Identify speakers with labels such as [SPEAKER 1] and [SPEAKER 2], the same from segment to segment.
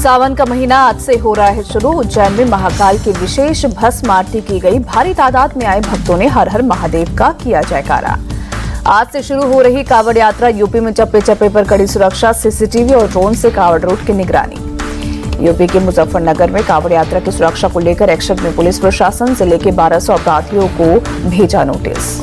[SPEAKER 1] सावन का महीना आज से हो रहा है शुरू। उज्जैन में महाकाल की विशेष भस्म आरती की गई। भारी तादाद में आए भक्तों ने हर हर महादेव का किया जयकारा। आज से शुरू हो रही कांवड़ यात्रा यूपी में चप्पे चप्पे पर कड़ी सुरक्षा, सीसीटीवी और ड्रोन से कांवड़ रूट की निगरानी। यूपी के मुजफ्फरनगर में कांवड़ यात्रा की सुरक्षा को लेकर एक्शन में पुलिस प्रशासन। जिले के 1200 अपराधियों को भेजा नोटिस।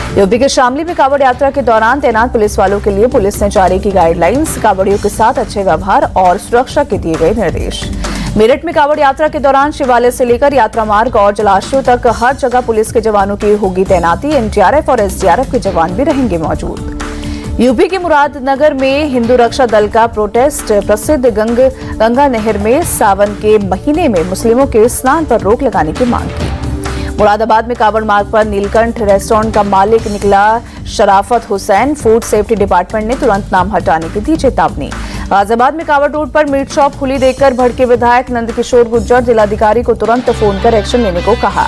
[SPEAKER 1] यूपी के शामली में कांवड़ यात्रा के दौरान तैनात पुलिस वालों के लिए पुलिस ने जारी की गाइडलाइंस। कांवड़ियों के साथ अच्छे व्यवहार और सुरक्षा के दिए गए निर्देश। मेरठ में कांवड़ यात्रा के दौरान शिवालय से लेकर यात्रा मार्ग और जलाशयों तक हर जगह पुलिस के जवानों की होगी तैनाती। एनडीआरएफ और एसडीआरएफ के जवान भी रहेंगे मौजूद। यूपी के मुरादनगर में हिंदू रक्षा दल का प्रोटेस्ट। प्रसिद्ध गंगा नहर में सावन के महीने में मुस्लिमों के स्नान पर रोक लगाने की मांग की। मुरादाबाद में कांवड़ मार्ग पर नीलकंठ रेस्टोरेंट का मालिक निकला शराफत हुसैन। फूड सेफ्टी डिपार्टमेंट ने तुरंत नाम हटाने की दी चेतावनी। गाजियाबाद में कांवड़ रोड पर मीट शॉप खुली देखकर भड़के विधायक नंदकिशोर गुर्जर। जिलाधिकारी को तुरंत फोन कर एक्शन लेने को कहा।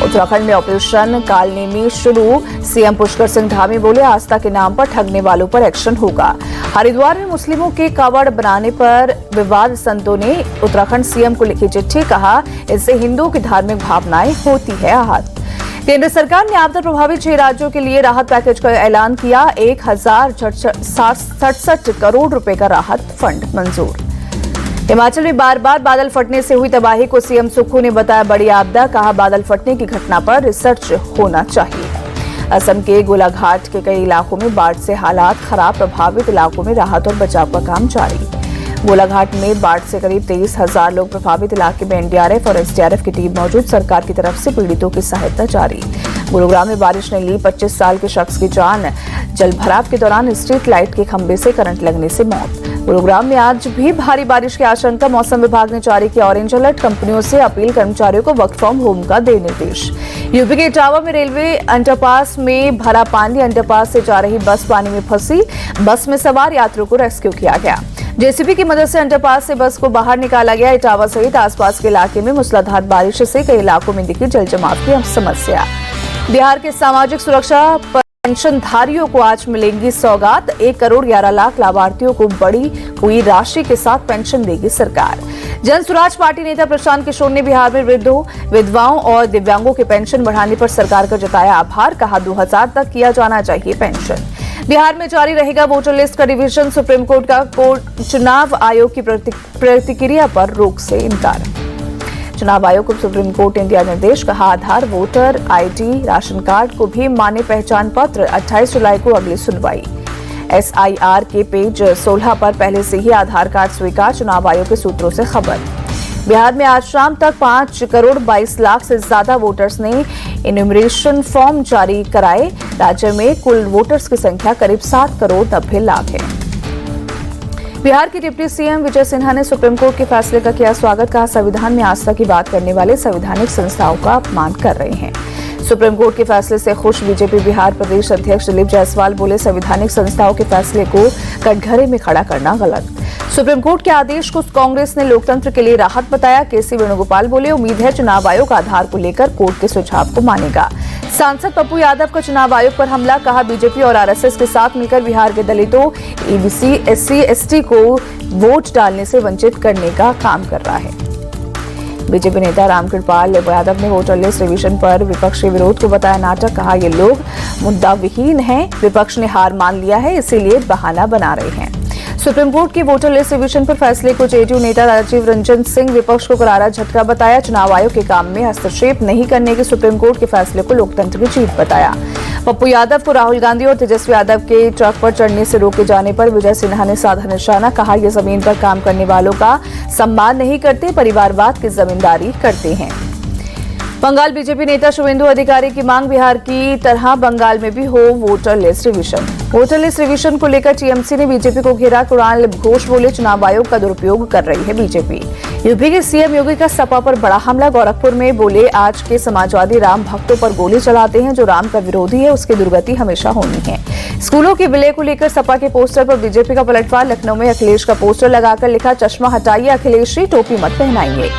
[SPEAKER 1] उत्तराखंड में ऑपरेशन कालनेमी शुरू। सीएम पुष्कर सिंह धामी बोले आस्था के नाम पर ठगने वालों पर एक्शन होगा। हरिद्वार में मुस्लिमों के कांवड़ बनाने पर विवाद। संतों ने उत्तराखंड सीएम को लिखी चिट्ठी, कहा इससे हिंदुओं की धार्मिक भावनाएं होती है आहत। केंद्र सरकार ने आपदा प्रभावित 6 राज्यों के लिए राहत पैकेज का ऐलान किया। 1067 करोड़ रुपए का राहत फंड मंजूर। हिमाचल में बार बार बादल फटने से हुई तबाही को सीएम सुक्खू ने बताया बड़ी आपदा। कहा बादल फटने की घटना पर रिसर्च होना चाहिए। असम के गोलाघाट के कई इलाकों में बाढ़ से हालात खराब। प्रभावित इलाकों में राहत और बचाव का काम जारी। गोलाघाट में बाढ़ से करीब 23,000 लोग प्रभावित। इलाके में एनडीआरएफ और एसडीआरएफ की टीम मौजूद। सरकार की तरफ से पीड़ितों की सहायता जारी। गुरुग्राम में बारिश ने ली 25 साल के शख्स की जान। जलभराव के दौरान स्ट्रीट लाइट के खंभे से करंट लगने से मौत। गुरुग्राम में आज भी भारी बारिश की आशंका। मौसम विभाग ने जारी किया ऑरेंज अलर्ट। कंपनियों से अपील कर्मचारियों को वर्क फ्रॉम होम का दे निर्देश। यूपी के इटावा में रेलवे अंडरपास में भरा पानी। अंडरपास से जा रही बस पानी में फंसी। बस में सवार यात्रियों को रेस्क्यू किया गया। जेसीबी की मदद से अंडरपास से बस को बाहर निकाला गया। इटावा सहित आसपास के इलाके में मूसलाधार बारिश से कई इलाकों में दिखी जलजमाव की समस्या। बिहार के सामाजिक सुरक्षा पेंशनधारियों को आज मिलेंगी सौगात। 1 करोड़ 11 लाख लाभार्थियों को बढ़ी हुई राशि के साथ पेंशन देगी सरकार। जन स्वराज पार्टी नेता प्रशांत किशोर ने बिहार में वृद्धों, विधवाओं और दिव्यांगों के पेंशन बढ़ाने पर सरकार का जताया आभार। कहा 2000 तक किया जाना चाहिए पेंशन। बिहार में जारी रहेगा वोटर लिस्ट का रिवीजन। सुप्रीम कोर्ट का चुनाव आयोग की प्रतिक्रिया पर रोक से इनकार। चुनाव आयोग को सुप्रीम कोर्ट ने दिया निर्देश। कहा आधार, वोटर आईडी, राशन कार्ड को भी माने पहचान पत्र। 28 जुलाई को अगली सुनवाई। एसआईआर के पेज 16 पर पहले से ही आधार कार्ड स्वीकार। चुनाव आयोग के सूत्रों से खबर। बिहार में आज शाम तक 5 करोड़ 22 लाख से ज्यादा वोटर्स ने इन्यूमरेशन फॉर्म जारी कराए। राज्य में कुल वोटर्स की संख्या करीब 7 करोड़ 90 लाख है। बिहार के डिप्टी सीएम विजय सिन्हा ने सुप्रीम कोर्ट के फैसले का किया स्वागत। कहा संविधान में आस्था की बात करने वाले संवैधानिक संस्थाओं का अपमान कर रहे हैं। सुप्रीम कोर्ट के फैसले से खुश बीजेपी बिहार प्रदेश अध्यक्ष दिलीप जायसवाल बोले संवैधानिक संस्थाओं के फैसले को कटघरे में खड़ा करना गलत। सुप्रीम कोर्ट के आदेश को कांग्रेस ने लोकतंत्र के लिए राहत बताया। केसी वेणुगोपाल बोले उम्मीद है चुनाव आयोग आधार को लेकर कोर्ट के सुझाव को मानेगा। सांसद पप्पू यादव का चुनाव आयोग पर हमला। कहा बीजेपी और आरएसएस के साथ मिलकर बिहार के दलितों, ईबीसी, एससी, एसटी को वोट डालने से वंचित करने का काम कर रहा है। बीजेपी नेता रामकृपाल यादव ने वोटर लिस्ट रिवीजन पर विपक्ष के विरोध को बताया नाटक। कहा ये लोग मुद्दा विहीन हैं। विपक्ष ने हार मान लिया है, इसीलिए बहाना बना रहे हैं। सुप्रीम कोर्ट के वोटर लिस्ट रिवीजन पर फैसले को जेडीयू नेता राजीव रंजन सिंह विपक्ष को करारा झटका बताया। चुनाव आयोग के काम में हस्तक्षेप नहीं करने के सुप्रीम कोर्ट के फैसले को लोकतंत्र की जीत बताया। पप्पू यादव को राहुल गांधी और तेजस्वी यादव के ट्रक पर चढ़ने से रोके जाने पर विजय सिन्हा ने साधा निशाना। कहा ये जमीन पर काम करने वालों का सम्मान नहीं करते, परिवारवाद की जिम्मेदारी करते हैं। बंगाल बीजेपी नेता शुभेंदु अधिकारी की मांग बिहार की तरह बंगाल में भी हो voter list revision. Voter list revision को लेकर टीएमसी ने बीजेपी को घेरा। कुणाल घोष बोले चुनाव आयोग का दुरुपयोग कर रही है बीजेपी। यूपी के सीएम योगी का सपा पर बड़ा हमला। गोरखपुर में बोले आज के समाजवादी राम भक्तों पर गोली चलाते हैं। जो राम का विरोधी है उसकी दुर्गति हमेशा होनी है। स्कूलों के विलय को लेकर सपा के पोस्टर पर बीजेपी का पलटवार। लखनऊ में अखिलेश का पोस्टर लगाकर लिखा चश्मा हटाइए अखिलेश जी, टोपी मत पहनाइए।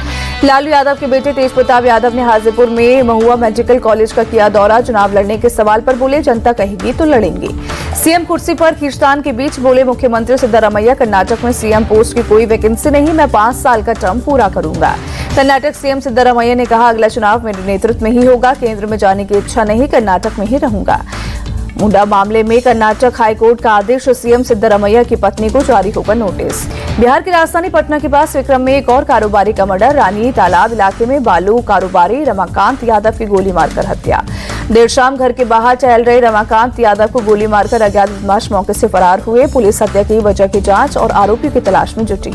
[SPEAKER 1] लालू यादव के बेटे तेज प्रताप यादव ने हाजीपुर में महुआ मेडिकल कॉलेज का किया दौरा। चुनाव लड़ने के सवाल पर बोले, जनता कहेगी तो लड़ेंगे। सीएम कुर्सी पर खींचतान के बीच बोले मुख्यमंत्री सिद्धरामैया, कर्नाटक में सीएम पोस्ट की कोई वैकेंसी नहीं, मैं 5 साल का टर्म पूरा करूंगा। कर्नाटक सीएम सिद्धरामैया ने कहा, अगला चुनाव मेरे नेतृत्व में ही होगा, केंद्र में जाने की इच्छा नहीं, कर्नाटक में ही रहूंगा। मुंडा मामले में कर्नाटक हाईकोर्ट का आदेश, सीएम सिद्धरामैया की पत्नी को जारी होगा नोटिस। बिहार की राजधानी पटना के पास विक्रम में एक और कारोबारी का मर्डर। रानी तालाब इलाके में बालू कारोबारी रमाकांत यादव की गोली मारकर हत्या। देर शाम घर के बाहर टहल रहे रमाकांत यादव को गोली मारकर अज्ञात बदमाश मौके से फरार हुए। पुलिस हत्या की वजह की जांच और आरोपी की तलाश में जुटी।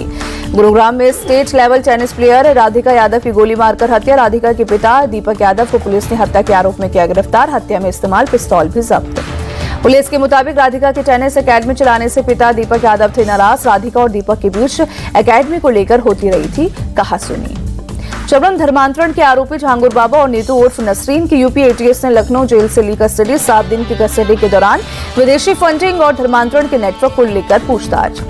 [SPEAKER 1] गुरुग्राम में state level tennis player Radhika Yadav की गोली मारकर हत्या। राधिका के पिता दीपक यादव को पुलिस ने हत्या के आरोप में किया गिरफ्तार। हत्या में इस्तेमाल पिस्तौल भी जब्त। पुलिस के मुताबिक राधिका की टेनिस एकेडमी चलाने से पिता दीपक यादव थे नाराज। राधिका और दीपक के बीच एकेडमी को लेकर होती रही थी कहासुनी। जबरन धर्मांतरण के आरोपी झांगुर बाबा और नीतू उर्फ नसरीन की यूपी एटीएस ने लखनऊ जेल से ली कस्टडी। 7 दिन की कस्टडी के दौरान विदेशी फंडिंग और धर्मांतरण के नेटवर्क को लेकर पूछताछ।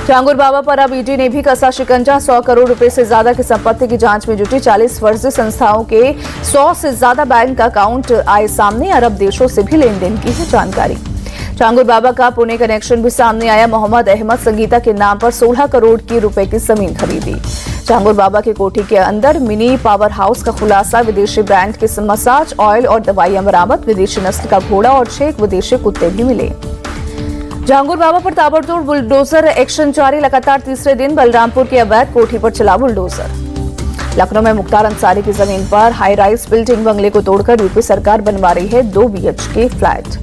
[SPEAKER 1] झांगुर बाबा पर अब ईडी ने भी कसा शिकंजा। 100 करोड़ रुपए से ज्यादा की संपत्ति की जांच में जुटी। 40 फर्जी संस्थाओं के 100 से ज्यादा बैंक अकाउंट आए सामने। अरब देशों से भी लेन देन की है जानकारी। झांगुर बाबा का पुणे कनेक्शन भी सामने आया। मोहम्मद अहमद संगीता के नाम पर 16 करोड़ की रुपए की जमीन खरीदी। झांगुर बाबा की कोठी के अंदर मिनी पावर हाउस का खुलासा। विदेशी ब्रांड के मसाज ऑयल और दवाइयां बरामद। विदेशी नस्ल का घोड़ा और 6 विदेशी कुत्ते भी मिले। झांगुर बाबा पर ताबड़तोड़ बुलडोजर एक्शन जारी। लगातार तीसरे दिन बलरामपुर की अवैध कोठी पर चला बुलडोजर। लखनऊ में मुख्तार अंसारी की जमीन पर हाई राइज बिल्डिंग बंगले को तोड़कर यूपी सरकार बनवा रही है 2 BHK फ्लैट।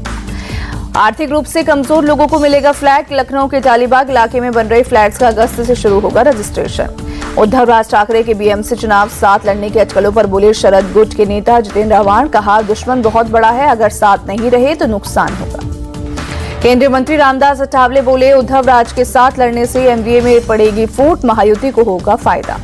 [SPEAKER 1] आर्थिक रूप से कमजोर लोगों को मिलेगा फ्लैट। लखनऊ के जालीबाग इलाके में बन रहे फ्लैट्स का अगस्त से शुरू होगा रजिस्ट्रेशन। उद्धव राज ठाकरे के बीएमसी चुनाव साथ लड़ने के अटकलों पर बोले शरद गुट के नेता जितेंद्र आव्हाड। कहा, दुश्मन बहुत बड़ा है, अगर साथ नहीं रहे तो नुकसान होगा। केंद्रीय मंत्री रामदास अठावले बोले, उद्धव राज के साथ लड़ने से एमबीए में पड़ेगी फूट, महायुति को होगा फायदा।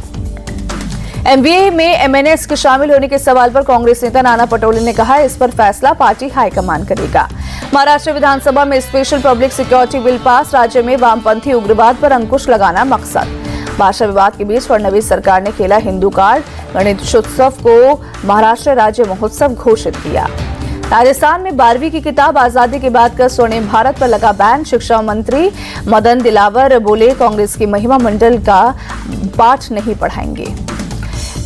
[SPEAKER 1] एमबीए में एमएनएस के शामिल होने के सवाल पर कांग्रेस नेता नाना पटोले ने कहा, इस पर फैसला पार्टी हाईकमान करेगा। महाराष्ट्र विधानसभा में special public security bill pass. राज्य में वामपंथी उग्रवाद पर अंकुश लगाना मकसद। भाषा विवाद के बीच फडणवीस सरकार ने खेला हिंदू कार्ड। गणेशोत्सव को महाराष्ट्र राज्य महोत्सव घोषित किया। राजस्थान में 12वीं की किताब आजादी के बाद का स्वर्णिम भारत पर लगा बैन। शिक्षा मंत्री मदन दिलावर बोले, कांग्रेस की महिमा मंडल का पाठ नहीं पढ़ाएंगे।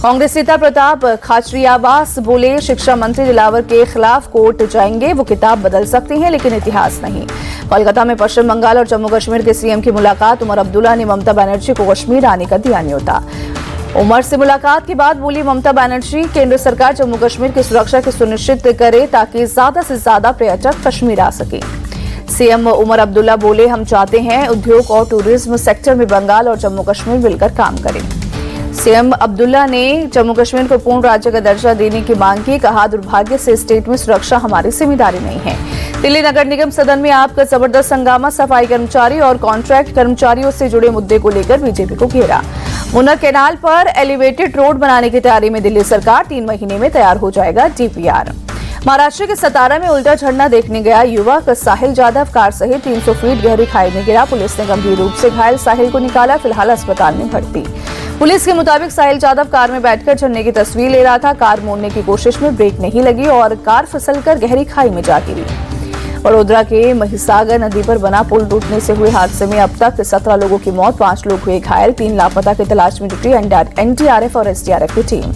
[SPEAKER 1] कांग्रेस नेता प्रताप खाचरियावास बोले, शिक्षा मंत्री दिलावर के खिलाफ कोर्ट जाएंगे। वो किताब बदल सकती हैं लेकिन इतिहास नहीं। कोलकाता में पश्चिम बंगाल और जम्मू कश्मीर के सीएम की मुलाकात। उमर अब्दुल्ला ने ममता बनर्जी को कश्मीर आने का दिया न्योता। उमर से मुलाकात के बाद बोली ममता बनर्जी, केंद्र सरकार जम्मू कश्मीर की सुरक्षा की सुनिश्चित करे ताकि ज्यादा से ज्यादा पर्यटक कश्मीर आ सके। सीएम उमर अब्दुल्ला बोले, हम चाहते हैं उद्योग और टूरिज्म सेक्टर में बंगाल और जम्मू कश्मीर मिलकर काम करें। सीएम अब्दुल्ला ने जम्मू कश्मीर को पूर्ण राज्य का दर्जा देने की मांग की। कहा, दुर्भाग्य से स्टेट में सुरक्षा हमारी जिम्मेदारी नहीं है। दिल्ली नगर निगम सदन में आपका जबरदस्त हंगामा। सफाई कर्मचारी और कॉन्ट्रैक्ट कर्मचारियों से जुड़े मुद्दे को लेकर बीजेपी को घेरा। मुन्ना कैनाल पर एलिवेटेड रोड बनाने की तैयारी में दिल्ली सरकार। 3 महीने में तैयार हो जाएगा डीपीआर। महाराष्ट्र के सतारा में उल्टा झरना देखने गया युवक साहिल जाधव कार सहित 300 फीट गहरी खाई में गिरा। पुलिस ने गंभीर रूप से घायल साहिल को निकाला, फिलहाल अस्पताल में भर्ती। पुलिस के मुताबिक साहिल जाधव कार में बैठकर झरने की तस्वीर ले रहा था। कार मोड़ने की कोशिश में ब्रेक नहीं लगी और कार फिसलकर गहरी खाई में जा गिरी। वडोदरा के महिसागर नदी पर बना पुल टूटने से हुए हादसे में अब तक 17 लोगों की मौत, 5 लोग हुए घायल। 3 लापता की तलाश में जुटी एनडीआरएफ और एसडीआरएफ की टीम।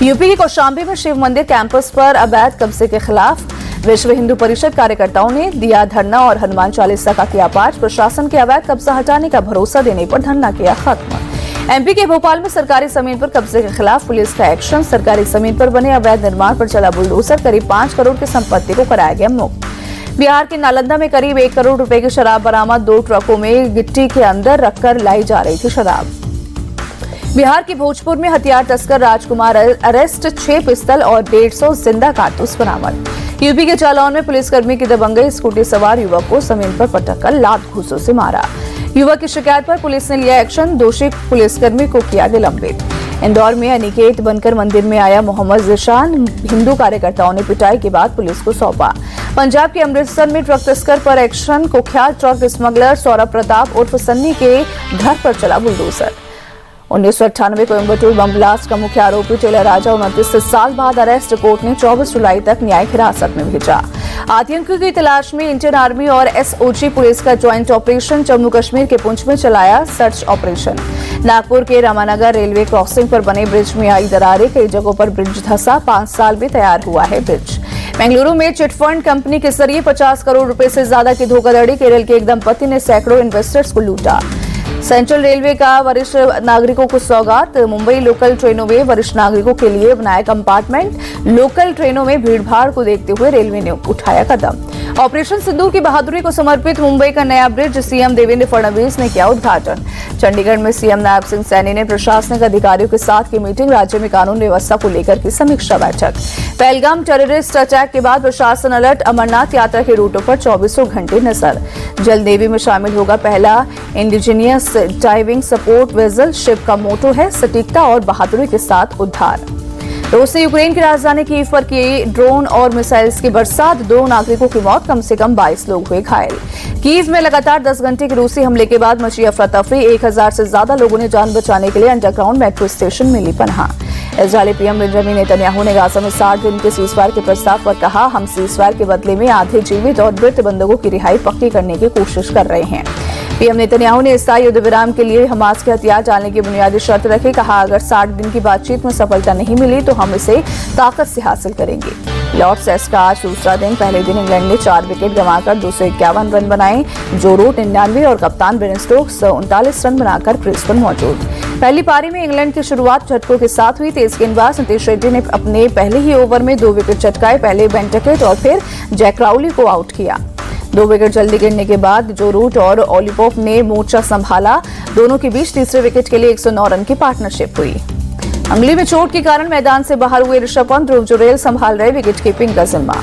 [SPEAKER 1] यूपी के कौशाम्बी में शिव मंदिर कैंपस पर अवैध कब्जे के खिलाफ विश्व हिंदू परिषद कार्यकर्ताओं ने दिया धरना और हनुमान चालीसा का किया पाठ। प्रशासन के अवैध कब्जा हटाने का भरोसा देने पर धरना किया खत्म। एमपी के भोपाल में सरकारी जमीन पर कब्जे के खिलाफ पुलिस का एक्शन। सरकारी जमीन पर बने अवैध निर्माण पर चला बुलडोजर। करीब 5 करोड़ की संपत्ति को कराया गया मुक्त। बिहार के नालंदा में करीब 1 करोड़ रुपए की शराब बरामद। 2 ट्रकों में गिट्टी के अंदर रखकर लाई जा रही थी शराब। बिहार के भोजपुर में हथियार तस्कर राजकुमार अरेस्ट। 6 पिस्तल और 150 जिंदा कारतूस बरामद। यूपी के जालौन में पुलिसकर्मी की दबंगई। स्कूटी सवार युवक को जमीन पर पटककर लात घूंसों से मारा। युवक की शिकायत पर पुलिस ने लिया एक्शन। दोषी पुलिसकर्मी को किया निलंबित। इंदौर में अनिकेत बनकर मंदिर में आया मोहम्मद जिशान। हिंदू कार्यकर्ताओं ने पिटाई के बाद पुलिस को सौंपा। पंजाब के अमृतसर में ट्रक तस्कर पर एक्शन। कुख्यात ट्रक स्मगलर सौरभ प्रताप उर्फ सन्नी के घर पर चला बुलडोजर। 1998 कोयम्बटूर बम ब्लास्ट का मुख्य आरोपी टेलर राजा 29 साल बाद अरेस्ट। कोर्ट ने 24 जुलाई तक न्यायिक हिरासत में भेजा। आतंकियों की तलाश में इंडियन आर्मी और एसओजी पुलिस का ज्वाइंट ऑपरेशन। जम्मू कश्मीर के पुंछ में चलाया सर्च ऑपरेशन। नागपुर के रामानगर रेलवे क्रॉसिंग पर बने ब्रिज में आई दरारें, कई जगहों पर ब्रिज धंसा। 5 साल में तैयार हुआ है ब्रिज। बेंगलुरु में चिटफंड कंपनी के जरिए 50 करोड़ रुपए से ज्यादा की धोखाधड़ी। केरल के एक दंपति ने सैकड़ों इन्वेस्टर्स को लूटा। सेंट्रल रेलवे का वरिष्ठ नागरिकों को सौगात। मुंबई लोकल ट्रेनों में वरिष्ठ नागरिकों के लिए बनाया कंपार्टमेंट। लोकल ट्रेनों में भीड़भाड़ को देखते हुए रेलवे ने उठाया कदम। ऑपरेशन सिंदूर की बहादुरी को समर्पित मुंबई का नया ब्रिज। सीएम देवेंद्र फडणवीस ने किया उद्घाटन। चंडीगढ़ में सीएम नायब सिंह सैनी ने प्रशासनिक अधिकारियों के साथ की मीटिंग। राज्य में कानून व्यवस्था को लेकर की समीक्षा बैठक। पहलगाम टेररिस्ट अटैक के बाद प्रशासन अलर्ट। अमरनाथ यात्रा के रूटों पर 24 घंटे नजर। जल नेवी में शामिल होगा पहला indigenous diving support vessel. Ship का मोटो है सटीकता और बहादुरी के साथ उद्धार। रूस ने यूक्रेन की राजधानी कीव पर की ड्रोन और मिसाइल्स की बरसात। 2 नागरिकों की मौत, कम से कम 22 लोग हुए घायल। कीव में लगातार 10 घंटे के रूसी हमले के बाद मची अफरा तफरी। 1000 से ज्यादा लोगों ने जान बचाने के लिए अंडरग्राउंड मेट्रो स्टेशन में ली पनाह। इजरायली पीएम बेंजामिन नेतन्याहू ने गाजा में 60 दिन के सीजफायर के प्रस्ताव पर कहा, हम सीजफायर के बदले में आधे जीवित और मृत बंधकों की रिहाई पक्की करने की कोशिश कर रहे हैं। पीएम नेतन्याहू ने स्थायी युद्ध विराम के लिए हमास के हथियार डालने की बुनियादी शर्त रखी। कहा, अगर 60 दिन की बातचीत में सफलता नहीं मिली तो हम इसे ताकत से हासिल करेंगे। लॉर्ड्स टेस्ट का आज दूसरा दिन। पहले दिन इंग्लैंड ने 4 विकेट गंवाकर 251 रन बनाए। जो रूट 99 और कप्तान बेन स्टोक्स 39 रन बनाकर क्रीज पर मौजूद। पहली पारी में इंग्लैंड की शुरुआत झटकों के साथ हुई। तेज गेंदबाज नीतीश रेड्डी ने अपने पहले ही ओवर में 2 विकेट चटकाए। पहले बेन टकेट और फिर जैक राउली को आउट किया। 2 विकेट जल्दी गिरने के बाद जो रूट और ओलिपोप ने मोर्चा संभाला। दोनों के बीच तीसरे विकेट के लिए 109 रन की पार्टनरशिप हुई। अंगुली में चोट के कारण मैदान से बाहर हुए ऋषभ पंत। ध्रुव जुरैल संभाल रहे विकेट कीपिंग का जिम्मा।